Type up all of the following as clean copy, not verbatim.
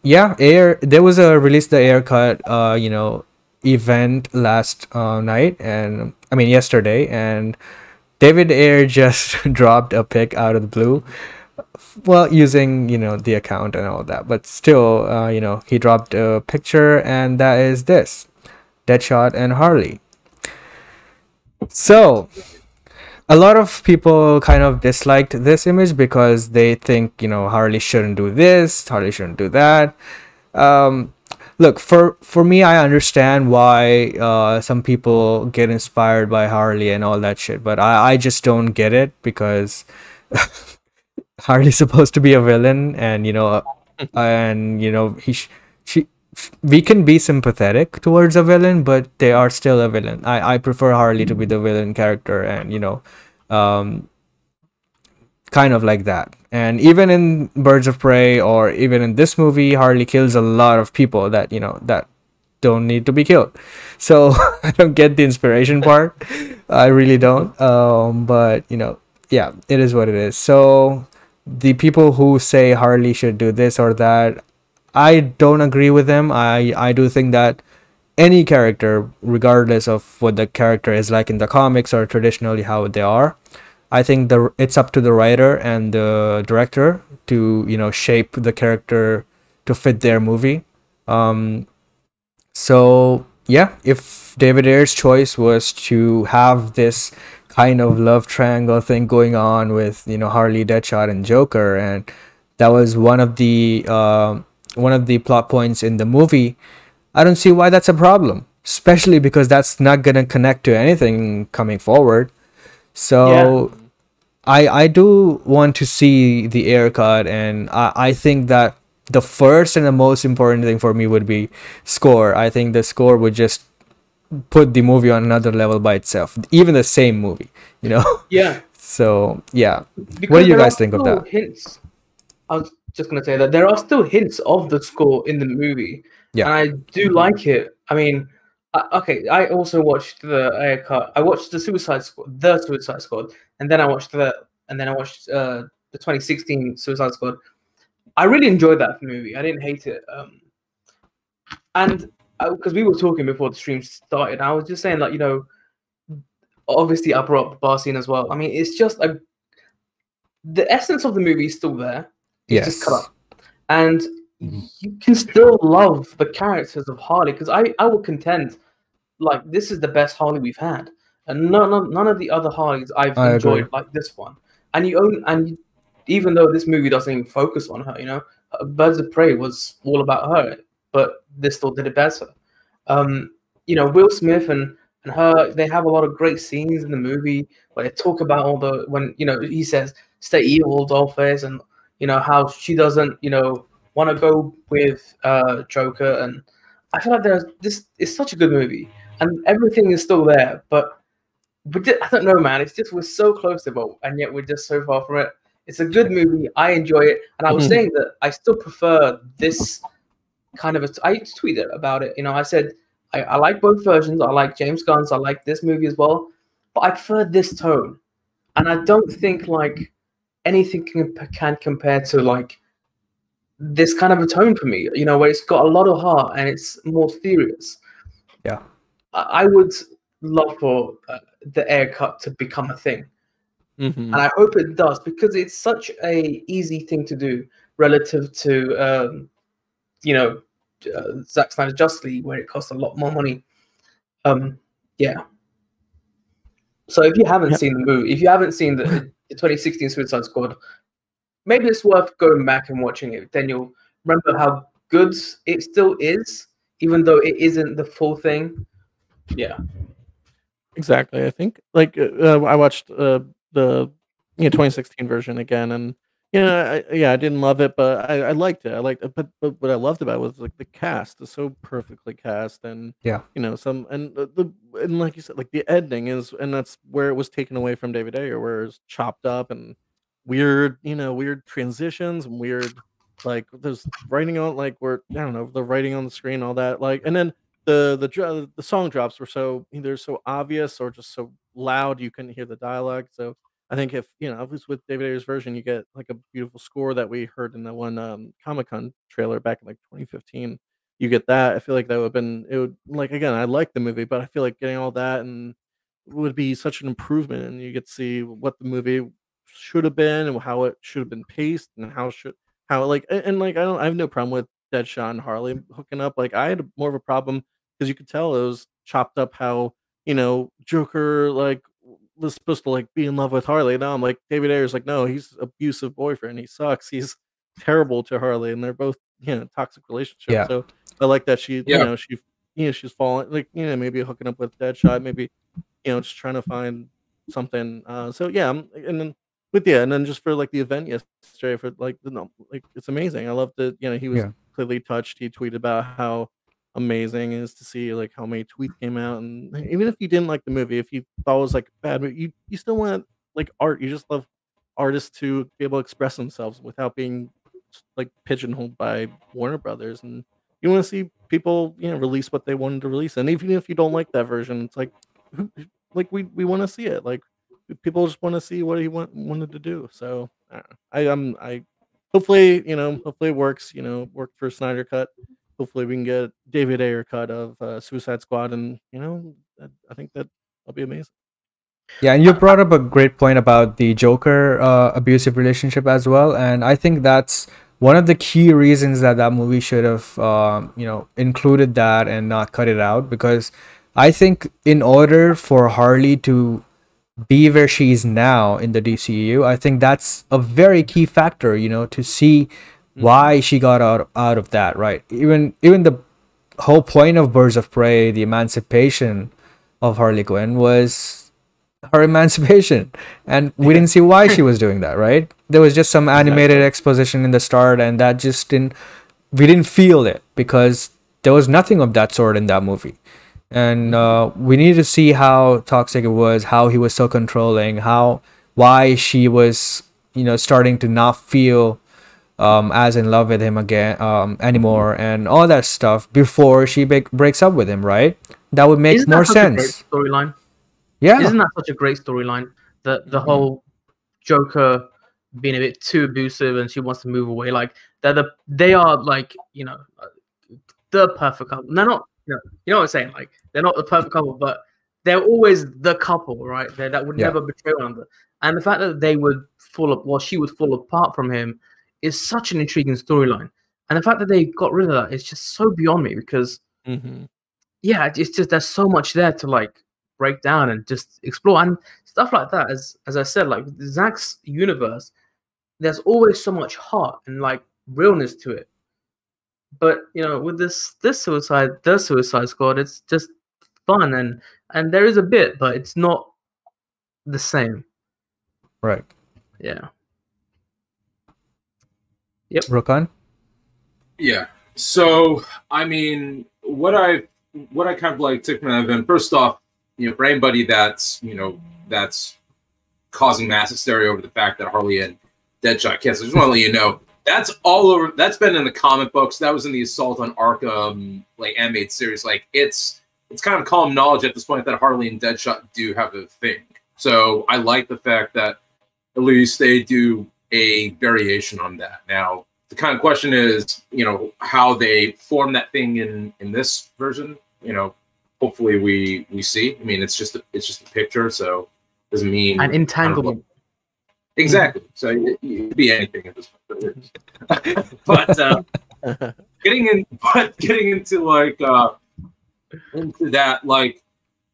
Yeah, Air. There was a release the Air cut, event last night, and I mean yesterday, and David Ayer just dropped a pic out of the blue. Well, using the account and all that, but still, he dropped a picture, and that is this Deadshot and Harley. So a lot of people kind of disliked this image because they think Harley shouldn't do this, Harley shouldn't do that. um Look, for me, I understand why some people get inspired by Harley and all that shit, but I just don't get it because Harley's supposed to be a villain, and she we can be sympathetic towards a villain, but they are still a villain. I prefer Harley to be the villain character, and um kind of like that. And even in Birds of Prey, or even in this movie, Harley kills a lot of people that that don't need to be killed. So I don't get the inspiration part. I really don't. But yeah, it is what it is. So the people who say Harley should do this or that, I don't agree with them. I do think that any character, regardless of what the character is like in the comics or traditionally how they are, I think it's up to the writer and the director to shape the character to fit their movie. Um, so yeah, if David Ayer's choice was to have this kind of love triangle thing going on with Harley, Deadshot, and Joker, and that was one of the plot points in the movie, I don't see why that's a problem. Especially because that's not gonna connect to anything coming forward. Yeah. So I do want to see the Air cut, and I think that the first and the most important thing for me would be score. I think the score would just put the movie on another level by itself, even the same movie, you know. Yeah. So yeah, what do Because you there are guys think of still that? hints. I was just gonna say that there are still hints of the score in the movie, Yeah. and I do like it. I mean, okay, I also watched the cut. I watched the Suicide Squad, and then I watched the 2016 Suicide Squad. I really enjoyed that movie. I didn't hate it. And because we were talking before the stream started, I was just saying, like, obviously I brought up the bar scene as well. I mean, it's just the essence of the movie is still there. It's just cut Yes. up, and you can still love the characters of Harley, because I will contend, like, this is the best Harley we've had, and none of the other Harleys I've I agree. enjoyed like this one. And even though this movie doesn't even focus on her, Birds of Prey was all about her, but this still did it better. Um, Will Smith and her, they have a lot of great scenes in the movie where they talk about all the when he says "Stay evil, Dollface," and how she doesn't want to go with Joker, and I feel like there's this is such a good movie, and everything is still there, but I don't know, man. It's just we're so close to it, and yet we're just so far from it. It's a good movie. I enjoy it, and I was saying that I still prefer this kind of. I tweeted about it. I said I like both versions. I like James Gunn's. I like this movie as well, but I prefer this tone, and I don't think like anything can compare to like this kind of a tone for me. Where it's got a lot of heart and it's more serious. Yeah. I would love for the Air cut to become a thing. Mhm. And I hope it does, because it's such a easy thing to do relative to you know Zack Snyder's Justice League, where it costs a lot more money. Yeah. So if you haven't Yeah. seen the movie, if you haven't seen the 2016 Suicide Squad, maybe it's worth going back and watching it. Then you'll remember how good it still is, even though it isn't the full thing. Yeah. Exactly. I think like I watched the 2016 version again, and I didn't love it, but I liked it. I liked it, but what I loved about it was like the cast is so perfectly cast, and Yeah. some and and like you said, like the editing is, and that's where it was taken away from David Ayer, where it's chopped up and weird, weird transitions and weird, like there's writing on, like where I don't know, the writing on the screen, all that, like, and then the song drops were so either so obvious or just so loud you couldn't hear the dialogue. So I think if at least with David Ayer's version, you get like a beautiful score that we heard in the one Comic-Con trailer back in like 2015. You get that. I feel like that would have been it would like again, I like the movie, but I feel like getting all that and would be such an improvement, and you get to see what the movie should have been and how it should have been paced and how like like I have no problem with Deadshot and Harley hooking up. Like I had more of a problem because you could tell it was chopped up how Joker like was supposed to like be in love with Harley. Now I'm like David Ayer's like no, he's abusive boyfriend. He sucks. He's terrible to Harley, and they're both toxic relationships. Yeah. So I like that she Yeah. she's falling like maybe hooking up with Deadshot, maybe just trying to find something. So yeah, and then and then just for like the event yesterday for like like it's amazing. I love that he was Yeah. clearly touched. He tweeted about how amazing it is to see like how many tweets came out, and even if you didn't like the movie, if you thought it was like a bad movie, you still want like art. You just love artists to be able to express themselves without being like pigeonholed by Warner Brothers, and you want to see people release what they wanted to release. And even if you don't like that version, it's like like we want to see it. Like people just want to see what he wanted to do. So I hopefully hopefully it works. Worked for Snyder Cut. Hopefully we can get David Ayer cut of Suicide Squad, and I think that'll be amazing. Yeah, and you brought up a great point about the Joker abusive relationship as well, and I think that's one of the key reasons that that movie should have included that and not cut it out, because I think in order for Harley to be where she is now in the DCU, I think that's a very key factor, to see why she got out of that, right? Even the whole point of Birds of Prey, the emancipation of Harley Quinn, was her emancipation, and we didn't see why she was doing that, right? There was just some animated exposition in the start, and that just we didn't feel it because there was nothing of that sort in that movie. And we need to see how toxic it was, how he was so controlling, why she was starting to not feel as in love with him again anymore, and all that stuff before she breaks up with him, right? That would make more sense. Storyline. Yeah, isn't that such a great storyline? The whole Joker being a bit too abusive and she wants to move away. Like they are like the perfect couple. They're not. You know what I'm saying? Like they're not the perfect couple, but they're always the couple, right? That would never betray one another. And the fact that they would she would fall apart from him is such an intriguing storyline. And the fact that they got rid of that is just so beyond me because, yeah, it's just there's so much there to like break down and just explore and stuff like that. As I said, like Zack's universe, there's always so much heart and like realness to it. But with the Suicide Squad, it's just fun and there is a bit, but it's not the same. Right. Yeah. Yep. Rokan? Yeah. So I mean, what I kind of like took from that event, first off, for anybody that's causing mass hysteria over the fact that Harley and Deadshot kiss, I just want to let you know that's all over. That's been in the comic books. That was in the Assault on Arkham like animated series. Like it's kind of common knowledge at this point that Harley and Deadshot do have a thing. So I like the fact that at least they do a variation on that. Now the kind of question is, how they form that thing in this version. Hopefully we see. I mean, it's just a picture, so it doesn't mean an entanglement. Exactly. So it could be anything at this point. But getting into like into that, like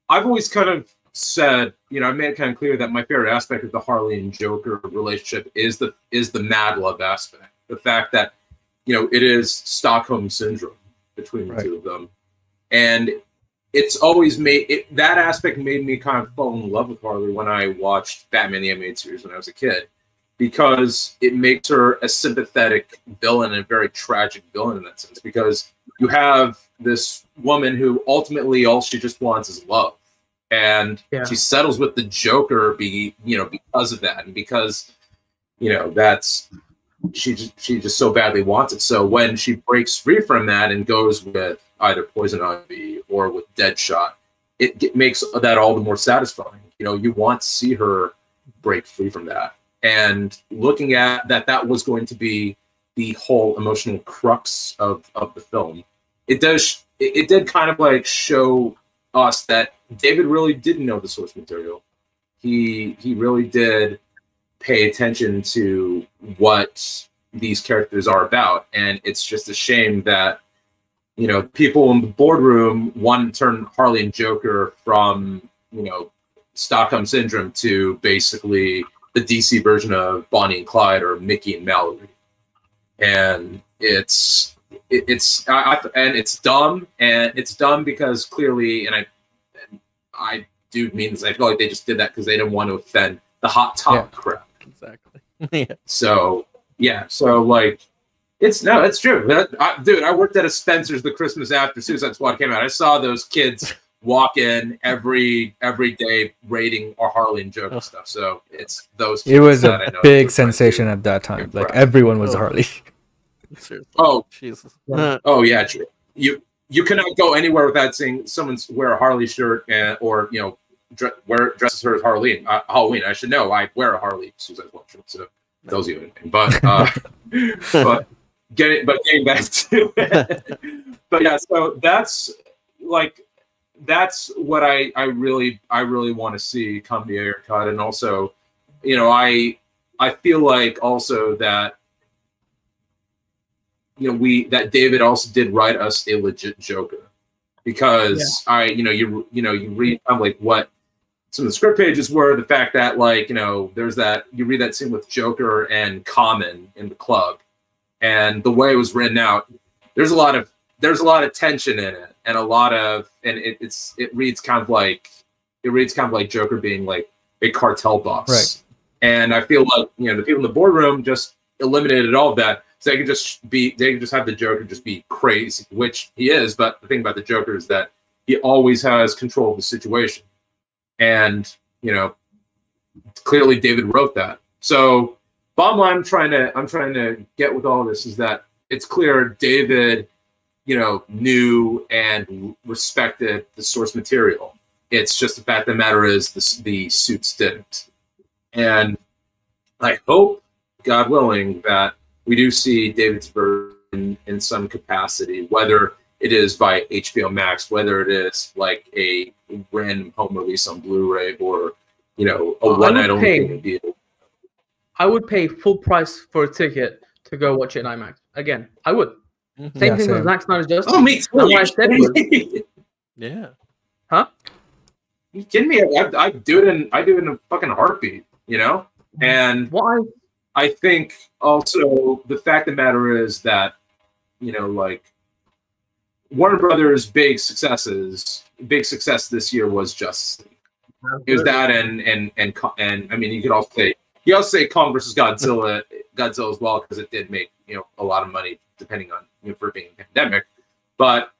I've always kind of said, I made it kind of clear that my favorite aspect of the Harley and Joker relationship is the mad love aspect. The fact that it is Stockholm syndrome between the two of them, and it's always that aspect made me kind of fall in love with Harley when I watched Batman the Animated Series when I was a kid, because it makes her a sympathetic villain and a very tragic villain in that sense, because you have this woman who ultimately all she just wants is love, and she settles with the Joker because of that, and because that's she just so badly wants it. So when she breaks free from that and goes with either Poison Ivy or with Deadshot, it makes that all the more satisfying. You want to see her break free from that. And looking at that was going to be the whole emotional crux of the film. It did kind of like show us that David really didn't know the source material. He really did pay attention to what these characters are about, and it's just a shame that, you know, people in the boardroom want to turn Harley and Joker from, you know, Stockholm Syndrome to basically the DC version of Bonnie and Clyde or Mickey and Mallory. And it's dumb, and it's dumb because clearly, and I do mean this, I feel like they just did that because they didn't want to offend the hot top crowd. Exactly. Yeah. So like, it's true. Dude, I worked at a Spencer's the Christmas after Suicide Squad came out. I saw those kids walk in every day rating our Harley and Joker stuff. So it's those kids. It was that a I know big sensation at that time. Like everyone was Harley. Seriously. Oh, Jesus. Oh yeah, true. You cannot go anywhere without seeing someone wear a Harley shirt or, you know, dress as her as Halloween. I should know. I wear a Harley Suicide Squad shirt, so those of you anything. But getting back to it. But yeah, so that's what I really want to see come the Ayer cut. And also, you know, I feel like also that, you know, that David also did write us a legit Joker, because you read kind of like what some of the script pages were, the fact that, like, you know, there's that, you read that scene with Joker and Common in the club, and the way it was written out, there's a lot of tension in it, and it reads kind of like Joker being like a cartel boss. Right. And I feel like, you know, the people in the boardroom just eliminated all of that. So they can just have the Joker just be crazy, which he is. But the thing about the Joker is that he always has control of the situation. And, you know, clearly David wrote that. So bottom line I'm trying to get with all of this is that it's clear David, you know, knew and respected the source material. It's just the fact of the matter is the suits didn't. And I hope, God willing, that we do see David's version in some capacity, whether it is by HBO Max, whether it is like a random home release on Blu-ray, or, you know, a one-night only deal. I would pay full price for a ticket to go watch it in IMAX. Again, I would. Same thing with Zack Snyder's Justice. Oh, me too. Yeah. Huh? You kidding me? I do it in a fucking heartbeat, you know? And why? I think also the fact of the matter is that, you know, like, Warner Brothers' big success this year was Justice League. It was that and I mean, you could also say Kong versus Godzilla as well, because it did make, you know, a lot of money, depending on, you know, for being a pandemic. But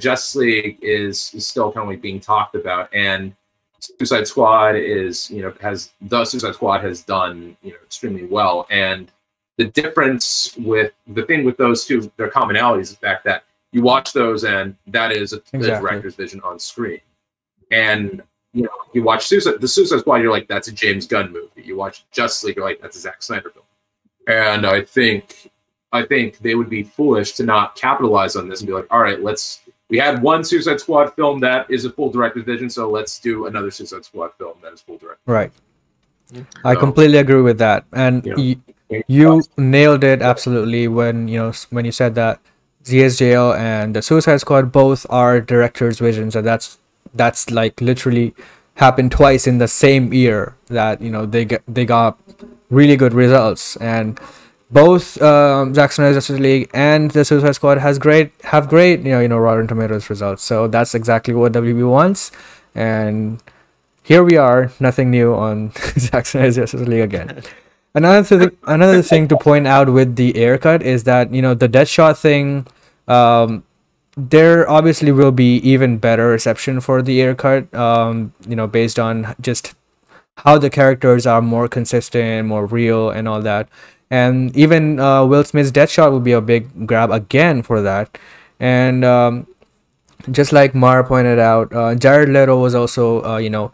Justice League is still kind of like being talked about, and Suicide Squad has done, you know, extremely well. And the difference with those two, their commonality is the fact that you watch those and that is a director's vision on screen. And, you know, you watch the Suicide Squad, you're like, that's a James Gunn movie. You watch Justice League, you're like, that's a Zack Snyder film. And I think they would be foolish to not capitalize on this and be like, all right, we had one Suicide Squad film that is a full director's vision, so let's do another Suicide Squad film that is full director's. Right. I completely agree with that. And you nailed it absolutely when you said that ZSJL and the Suicide Squad both are director's visions, and that's like literally happened twice in the same year that, you know, they got really good results. And both Zack Snyder's Justice League and the Suicide Squad have great you know Rotten Tomatoes results. So that's exactly what WB wants, and here we are, nothing new on Zack Snyder's Justice League again. Another thing to point out with the Ayer cut is that, you know, the Deadshot thing, there obviously will be even better reception for the Ayer cut, you know, based on just how the characters are more consistent, more real, and all that. And even Will Smith's Deadshot will be a big grab again for that. And just like Maher pointed out, Jared Leto was also, you know,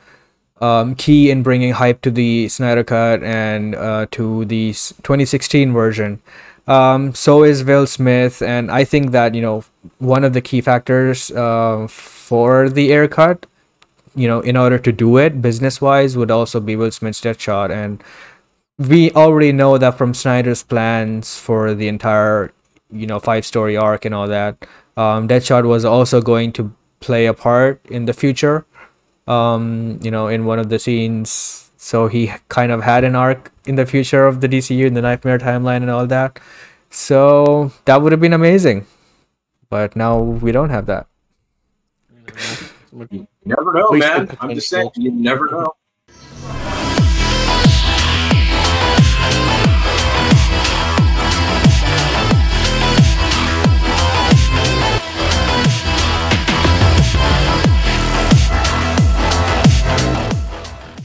key in bringing hype to the Snyder Cut and to the 2016 version. So is Will Smith, and I think that one of the key factors for the Ayer cut, in order to do it business wise, would also be Will Smith's Deadshot, and we already know that from Snyder's plans for the entire 5-story arc and all that, Deadshot was also going to play a part in the future, in one of the scenes. So he kind of had an arc in the future of the DCU in the Nightmare timeline and all that. So that would have been amazing. But now we don't have that. You never know, Wasted man. I'm just saying, you never know.